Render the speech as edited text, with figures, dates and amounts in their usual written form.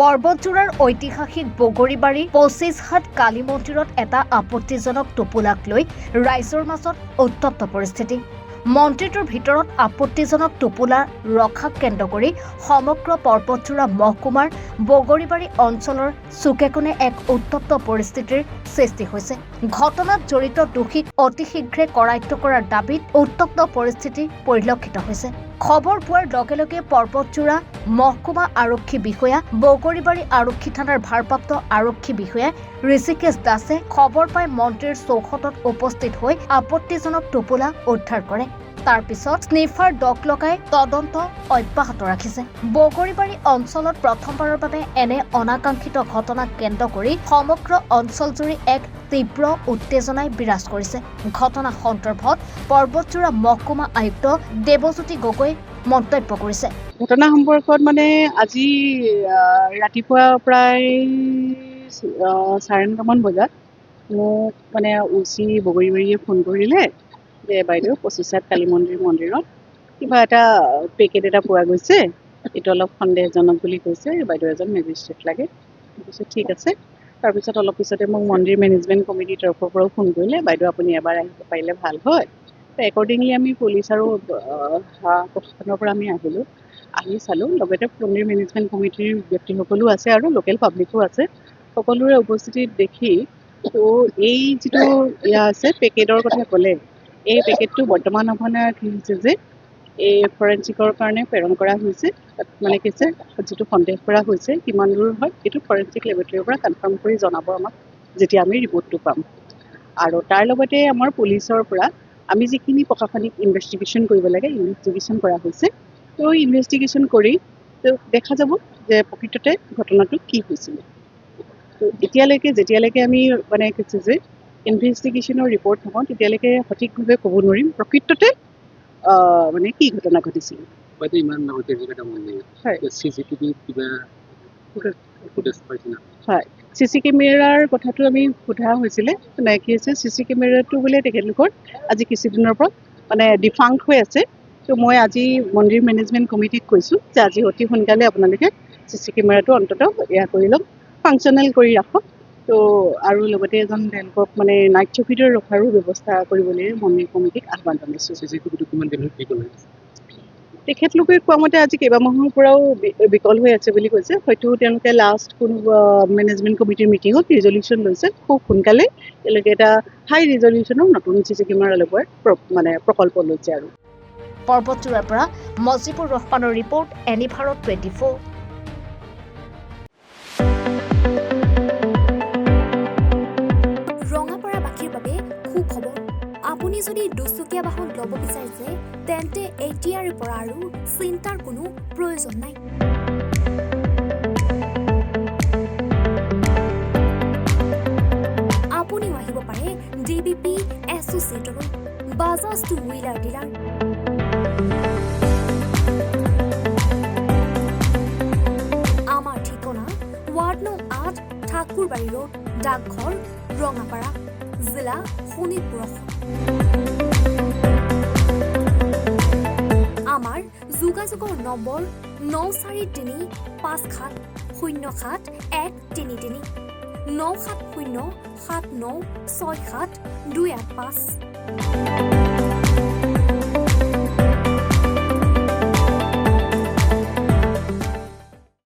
পৰ্বতজোৰাৰ ঐতিহাসিক বগৰীবাৰী ২৫ হাত কালী মন্দিৰত এটা আপত্তিজনক টোপোলাক লৈ ৰাইজৰ মাজত উত্তপ্ত পৰিস্থিতি। মন্দিৰটোৰ ভিতৰত আপত্তিজনক টোপোলা ৰখাক কেন্দ্ৰ কৰি সমগ্ৰ পৰ্বতজোৰা মহকুমাৰ বগৰীবাৰী অঞ্চলৰ চুকে কোণে এক উত্তপ্ত পৰিস্থিতিৰ সৃষ্টি হৈছে। ঘটনাত জড়িত দোষীক অতি শীঘ্ৰে কৰায়ত্ব কৰাৰ দাবীত উত্তপ্ত পৰিস্থিতি পৰিলক্ষিত হৈছে। খবৰ পোৱাৰ লগে লগে পৰ্বতজোৰা মহকুমা আৰক্ষী বিষয়া, বগৰীবাৰী আৰক্ষী থানাৰ ভাৰপ্ৰাপ্ত আৰক্ষী বিষয়া ঋষিকেশ দাসে খবৰ পাই মন্দিৰৰ চৌহদত উপস্থিত হৈ আপত্তিজনক টোপোলা উদ্ধাৰ কৰে। তাৰ পিছত স্নিফাৰ দল লগাই তদন্ত অব্যাহত ৰাখিছে। বগৰীবাৰী অঞ্চলত প্ৰথমবাৰৰ বাবে এনে অনাকাংক্ষিত ঘটনাক কেন্দ্ৰ কৰি সমগ্ৰ অঞ্চলজুৰি এক তীব্ৰ উত্তেজনাই বিৰাজ কৰিছে। ঘটনা সন্দৰ্ভত পৰ্বতজোৰা মহকুমা আয়ুক্ত দেৱজ্যোতি গগৈ মন্তব্য কৰিছে। ঘটনা সম্পৰ্কত আজি ৰাতিপুৱা প্ৰায় 9:30মান বজাত মোক উচি বগৰীবাৰীয়ে ফোন কৰিলে যে বাইদেউ 25 হাত কালী মন্দিৰত কিবা এটা পেকেট এটা পোৱা গৈছে, এইটো অলপ সন্দেহজনক বুলি কৈছে, বাইদেউ এজন মেজিষ্ট্ৰেট লাগে। তাৰপিছত ঠিক আছে। তাৰপিছত অলপ পিছতে মোক মন্দিৰ মেনেজমেণ্ট কমিটিৰ তৰফৰ পৰাও ফোন কৰিলে, বাইদেউ আপুনি এবাৰ আহিব পাৰিলে ভাল হয়। একৰ্ডিংলি আমি পুলিচ আৰু প্ৰশাসনৰ পৰা আমি আহি চালোঁ। লগতে মন্দিৰ মেনেজমেণ্ট কমিটিৰ ব্যক্তিসকলো আছে আৰু লোকেল পাব্লিকো আছে। সকলোৰে উপস্থিতিত দেখি এই যিটো আছে পেকেটৰ কথা ক'লে, এই পেকেটটো বৰ্তমান কি হৈছে যে এই ফৰেঞ্চিকৰ কাৰণে প্ৰেৰণ কৰা হৈছে। তাত কৈছে যিটো সন্দেহ কৰা হৈছে কিমান দূৰ হয় এইটো ফৰেঞ্চিক লেবৰেটৰীৰ পৰা কনফাৰ্ম কৰি জনাব আমাক যেতিয়া আমি ৰিপৰ্টটো পাম। আৰু তাৰ লগতে আমাৰ পুলিচৰ পৰা আমি যিখিনি প্ৰশাসনিক ইনভেষ্টিগেশ্যন কৰিব লাগে ইনভেষ্টিগেশ্যন কৰা হৈছে। তো ইনভেষ্টিগেশ্যন কৰি দেখা যাব যে প্ৰকৃততে ঘটনাটো কি হৈছিলে। তো যেতিয়ালৈকে আমি কৈছে যে ইনভেষ্টিগেশ্যনৰ ৰিপৰ্ট হ'ব তেতিয়ালৈকে সঠিকভাৱে ক'ব নোৱাৰিম প্ৰকৃততে কি ঘটনা ঘটিছিল। হয়, CC কেমেৰাৰ কথাটো আমি সোধা হৈছিলে। কি হৈছে CC কেমেৰাটো বোলে তেখেতলোকৰ আজি কিছুদিনৰ পৰা ডিফাংক্ট হৈ আছে। তো মই আজি মন্দিৰ মেনেজমেণ্ট কমিটিক কৈছোঁ যে আজি অতি সোনকালে আপোনালোকে CC কেমেৰাটো অন্ততঃ কৰি লওক, ফাংচনেল কৰি ৰাখক। তো আৰু লগতে এজন তেওঁলোকক নাইট চকীদাৰ ৰখাৰো ব্যৱস্থা কৰিবলৈ মন্দিৰ কমিটিক আহ্বান জনাইছোঁ। তেখেতলোকে কোৱা মতে আজি কেইবামাহৰ পৰাও বিকল হৈ আছে বুলি কৈছে। হয়তো তেওঁলোকে লাষ্ট কোনো মেনেজমেণ্ট কমিটিৰ মিটিঙত ৰিজলিউশ্যন লৈছে। খুব সোনকালে তেওঁলোকে এটা হাই ৰিজলিউশ্যনৰ নতুন CC কেমেৰা লগোৱাৰ প্ৰকল্প লৈছে। আৰু পৰ্বতজোৰাৰ পৰা মজিবুৰ ৰহমানৰ ৰিপৰ্ট, এনি ভাৰত 24। ৰঙাপাৰাবাসীৰ বাবে সুখবৰ। আপুনি যদি দুচকীয়া বাহন ল'ব বিচাৰিছে তেন্তে এতিয়াৰে পৰা আৰু চিন্তাৰ কোনো প্ৰয়োজন নাই। আপুনিও আহিব পাৰে DBP এছ'চিয়েটৰ বাজাজ টু হুইলাৰ ডিলাৰ। আমাৰ ঠিকনা ৱাৰ্ড নং 8, ঠাকুৰবাৰী ৰোড, ডাকঘৰ, ৰঙাপাৰা, জিলা শোণিতপুৰ। আমাৰ যোগাযোগৰ নম্বৰ 9435707133 9707967285285।